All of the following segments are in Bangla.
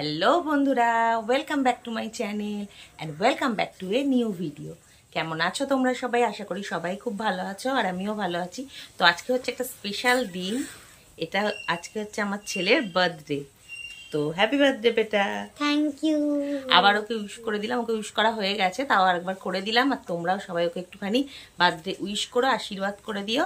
হ্যালো বন্ধুরা, welcome back to my channel and welcome back to a new video. কেমন আছো তোমরা সবাই? আশা করি সবাই খুব ভালো আছো আর আমিও ভালো আছি। তো আজকে হচ্ছে একটা স্পেশাল দিন। এটা আজকে হচ্ছে আমার ছেলের বার্থডে। তো হ্যাপি বার্থডে বেটা। Thank you. আবার ওকে উইশ করে দিলাম, ওকে উইশ করা হয়ে গেছে, তাও আরেকবার করে দিলাম। আর তোমরাও সবাই ওকে একটুখানি বার্থডে উইশ করো, আশীর্বাদ করে দিও।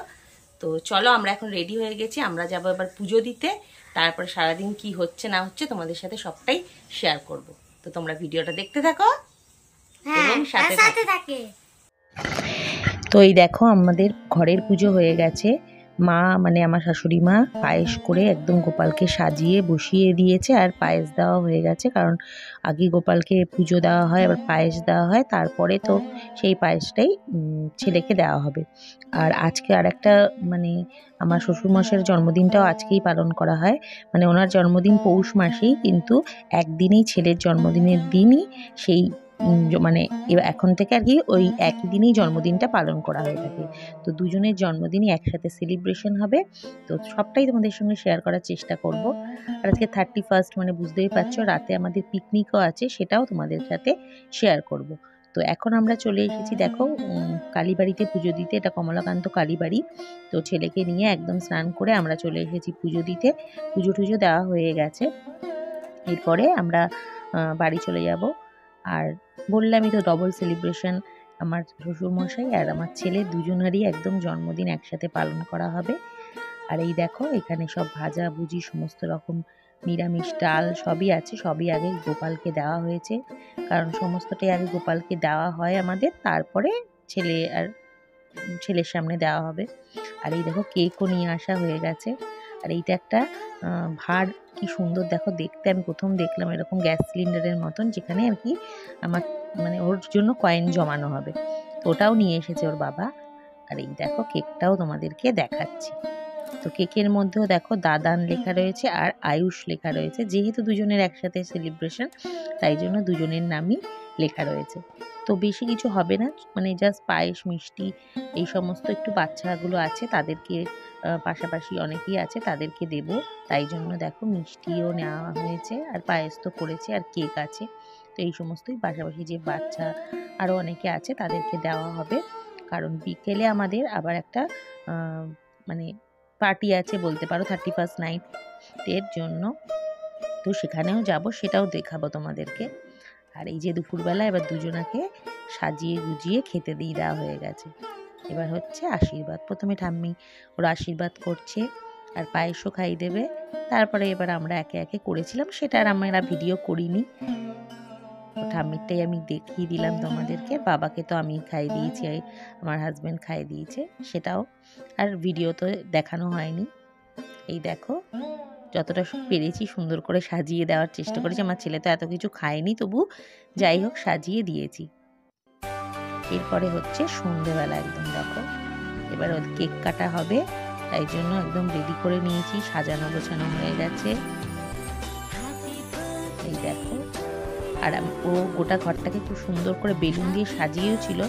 তো চলো, আমরা এখন রেডি হয়ে গেছি, আমরা যাবো এবার পুজো দিতে। তারপরে সারাদিন কি হচ্ছে না হচ্ছে তোমাদের সাথে সবটাই শেয়ার করব। তো তোমরা ভিডিওটা দেখতে থাকো এবং সাথে থাকে। তো এই দেখো, আমাদের ঘরের পুজো হয়ে গেছে। মা মানে আমার শাশুড়ি মা পায়েস করে একদম গোপালকে সাজিয়ে বসিয়ে দিয়েছে, আর পায়েস দেওয়া হয়ে গেছে। কারণ আগে গোপালকে পুজো দেওয়া হয়, আবার পায়েস দেওয়া হয়, তারপরে তো সেই পায়েসটাই ছেলেকে দেওয়া হবে। আর আজকে আর একটা মানে আমার শ্বশুরমশাইয়ের জন্মদিনটাও আজকেই পালন করা হয়। মানে ওনার জন্মদিন পৌষ মাসেই, কিন্তু একদিনেই ছেলের জন্মদিনের দিনই সেই মানে এখন থেকে আর কি ওই একই দিনেই জন্মদিনটা পালন করা হয়ে থাকে। তো দুজনের জন্মদিনই একসাথে সেলিব্রেশন হবে। তো সবটাই তোমাদের সঙ্গে শেয়ার করার চেষ্টা করব। আর আজকে 31st, মানে বুঝতেই পারছো, রাতে আমাদের পিকনিকও আছে, সেটাও তোমাদের সাথে শেয়ার করব। তো এখন আমরা চলে এসেছি দেখো কালীবাড়িতে পুজো দিতে। এটা কমলাকান্ত কালীবাড়ি। তো ছেলেকে নিয়ে একদম স্নান করে আমরা চলে এসেছি পুজো দিতে। পুজো টুজো দেওয়া হয়ে গেছে। এরপরে আমরা বাড়ি চলে যাব। আর বললামই তো, ডবল সেলিব্রেশন, আমার শ্বশুরমশাই আর আমার ছেলে দুজনেরই একদম জন্মদিন একসাথে পালন করা হবে। আর এই দেখো, এখানে সব ভাজা ভুজি সমস্ত রকম নিরামিষ ডাল সবই আছে, সবই আগে গোপালকে দেওয়া হয়েছে। কারণ সমস্তটাই আগে গোপালকে দেওয়া হয় আমাদের, তারপরে ছেলের সামনে দেওয়া হবে। আর এই দেখো, কেকও নিয়ে আসা হয়ে গেছে। আর এইটা একটা ভাঁড়, কি সুন্দর দেখো দেখতে। আমি প্রথম দেখলাম এরকম গ্যাস সিলিন্ডারের মতন, যেখানে আর কি আমার মানে ওর জন্য কয়েন জমানো হবে। তো ওটাও নিয়ে এসেছে ওর বাবা। আর এই দেখো, কেকটাও তোমাদেরকে দেখাচ্ছি। তো কেকের মধ্যেও দেখো দাদান লেখা রয়েছে আর আয়ুষ লেখা রয়েছে। যেহেতু দুজনের একসাথে সেলিব্রেশন, তাই জন্য দুজনের নামই লেখা রয়েছে। তো বেশি কিছু হবে না, মানে জাস্ট পায়েস মিষ্টি এই সমস্ত, একটু বাচ্চাগুলো আছে তাদেরকে, পাশাপাশি অনেকেই আছে তাদেরকে দেব। তাই জন্য দেখো মিষ্টিও নেওয়া হয়েছে, আর পায়েস তো করেছে, আর কেক আছে। তো এই সমস্তই পাশাপাশি যে বাচ্চা আরও অনেকে আছে তাদেরকে দেওয়া হবে। কারণ বিকেলে আমাদের আবার একটা মানে পার্টি আছে বলতে পারো, 31st নাইটের জন্য। তো সেখানেও যাব, সেটাও দেখাবো তোমাদেরকে। আর এই যে দুপুরবেলা এবার দুজনাকে সাজিয়ে গুজিয়ে খেতে দিয়ে দেওয়া হয়ে গেছে। এবার হচ্ছে আশীর্বাদ। প্রথমে ঠাম্মি ওরা আশীর্বাদ করছে আর পায়েসও খাইয়ে দেবে। তারপরে এবার আমরা একে একে করেছিলাম, সেটা আর আমরা ভিডিও করিনি। ঠাম্মিরটাই আমি দেখিয়ে দিলাম তোমাদেরকে। বাবাকে তো আমি খাইয়ে দিয়েছি, আমার হাজব্যান্ড খাইয়ে দিয়েছে, সেটাও আর ভিডিও তো দেখানো হয়নি। এই দেখো, যতটা পেরেছি সুন্দর করে সাজিয়ে দেওয়ার চেষ্টা করেছি। আমার ছেলে তো এত কিছু খায়নি, তবু যাই হোক সাজিয়ে দিয়েছি। এরপরে হচ্ছে সন্ধেবেলা, একদম দেখো এবার ওর কেক কাটা হবে, তাই জন্য একদম রেডি করে নিয়েছি, সাজানো গোছানো হয়ে গেছে। এই দেখো, আর ও গোটা ঘরটাকে খুব সুন্দর করে বেলুন দিয়ে সাজিয়েও ছিল।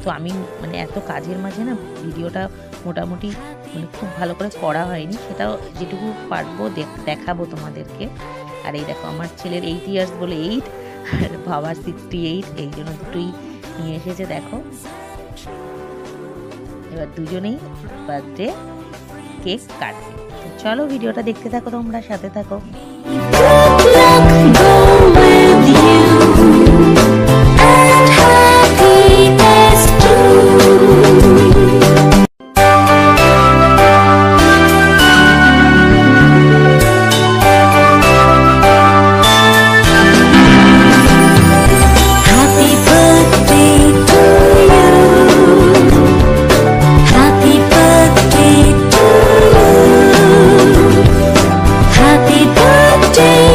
তো আমি মানে এত কাজের মাঝে না ভিডিওটা মোটামুটি মানে খুব ভালো করে করা হয়নি, সেটাও যেটুকু পারবো দেখাবো তোমাদেরকে। আর এই দেখো, আমার ছেলের 8 ইয়ার্স বলে 8, আর বাবার 68, এই জন্য দুটোই নিয়ে এসেছে। দেখো এবার দুজনেই বার্থডে কেক কাটবে। চলো ভিডিওটা দেখতে থাকো, তোমরা সাথে থাকো। Happy birthday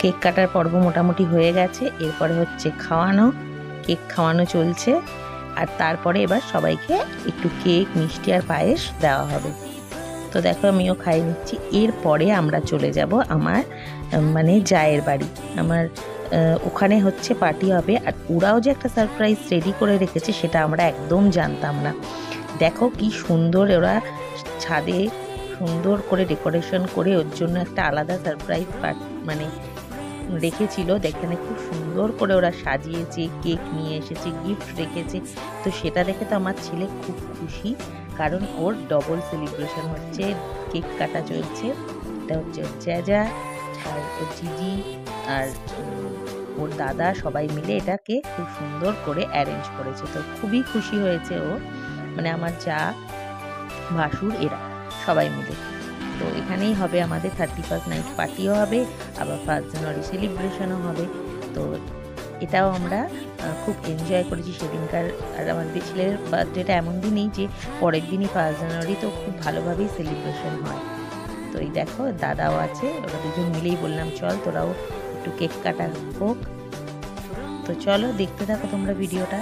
কেক কাটার পর্ব মোটামুটি হয়ে গেছে, এরপরে হচ্ছে খাওয়ানো, কেক খাওয়ানো চলছে। আর তারপরে এবার সবাইকে একটু কেক, মিষ্টি আর পায়েস দেওয়া হবে। তো দেখো আমিও খাই নিচ্ছি। এরপরে আমরা চলে যাব আমার মানে জায়ের বাড়ি। আমার ওখানে হচ্ছে পার্টি হবে, আর ওরাও যে একটা সারপ্রাইজ রেডি করে রেখেছে সেটা আমরা একদম জানতাম না। দেখো কি সুন্দর ওরা ছাদে সুন্দর করে ডেকোরেশন করে ওর জন্য একটা আলাদা সারপ্রাইজ মানে রেখেছিল। দেখেনে খুব সুন্দর করে ওরা সাজিয়েছে, কেক নিয়ে এসেছে, গিফট রেখেছে। তো সেটা দেখে তো আমার ছেলে খুব খুশি, কারণ ওর ডবল সেলিব্রেশন হচ্ছে, কেক কাটা চলছে। এটা হচ্ছে ওর জ্যাজা আর ওর জিজি আর ওর দাদা সবাই মিলে এটাকে খুব সুন্দর করে অ্যারেঞ্জ করেছে। তো খুবই খুশি হয়েছে ও, মানে আমার যা, ভাসুর, এরা সবাই মিলে। তো এখানেই হবে আমাদের 31st নাইট পার্টিও হবে, আবার 1 জানুয়ারি সেলিব্রেশনও হবে। তো এটাও আমরা খুব এনজয় করেছি সেদিনকার। আর আমাদের ছেলের বার্থডেটা এমন দিনই যে পরের দিনই 1 জানুয়ারি, তো খুব ভালোভাবেই সেলিব্রেশন হয়। তো এই দেখো দাদাও আছে, ওরা দুজন মিলেই বললাম চল তোরাও একটু কেক কাটা হোক। তো চলো দেখতে থাকো তোমরা ভিডিওটা।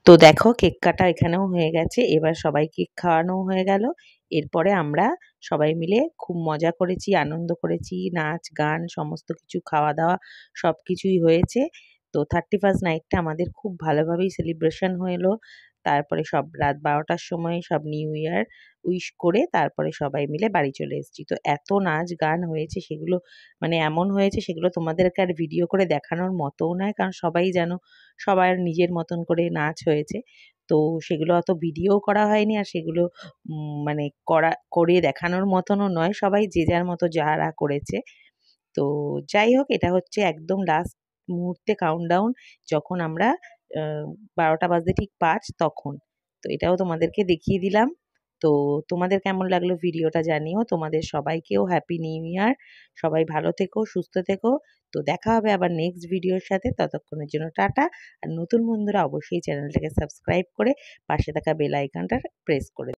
তো দেখো কেক কাটা এখানেও হয়ে গেছে, এবার সবাই কেক খাওয়ানো হয়ে গেল। এরপরে আমরা সবাই মিলে খুব মজা করেছি, আনন্দ করেছি, নাচ গান সমস্ত কিছু, খাওয়া দাওয়া সব কিছুই হয়েছে। তো 31st নাইটটা আমাদের খুব ভালোভাবেই সেলিব্রেশন হলো। তারপরে সব রাত 12টার সময় সব নিউ ইয়ার উইশ করে তারপরে সবাই মিলে বাড়ি চলে এসেছি। তো এত নাচ গান হয়েছে, সেগুলো মানে এমন হয়েছে সেগুলো তোমাদেরকে আর ভিডিও করে দেখানোর মতও নয়, কারণ সবাই জানো সবার নিজের মতন করে নাচ হয়েছে। তো সেগুলো অত ভিডিও করা হয়নি, আর সেগুলো মানে করে দেখানোর মতনও নয়, সবাই যে যার মতো যারা করেছে। তো যাই হোক, এটা হচ্ছে একদম লাস্ট মুহূর্তে কাউন্টডাউন, যখন আমরা 12টা বাজতে ঠিক 5 তখন। তো এটাও তোমাদেরকে দেখিয়ে দিলাম। তো তোমাদের কেমন লাগলো ভিডিওটা জানিও। তোমাদের সবাইকেও হ্যাপি নিউ ইয়ার। সবাই ভালো থেকো, সুস্থ থেকো। তো দেখা হবে আবার নেক্সট ভিডিওর সাথে। ততক্ষণের জন্য টাটা। আর নতুন বন্ধুরা অবশ্যই চ্যানেলটাকে সাবস্ক্রাইব করে পাশে থাকা বেল আইকনটা প্রেস করে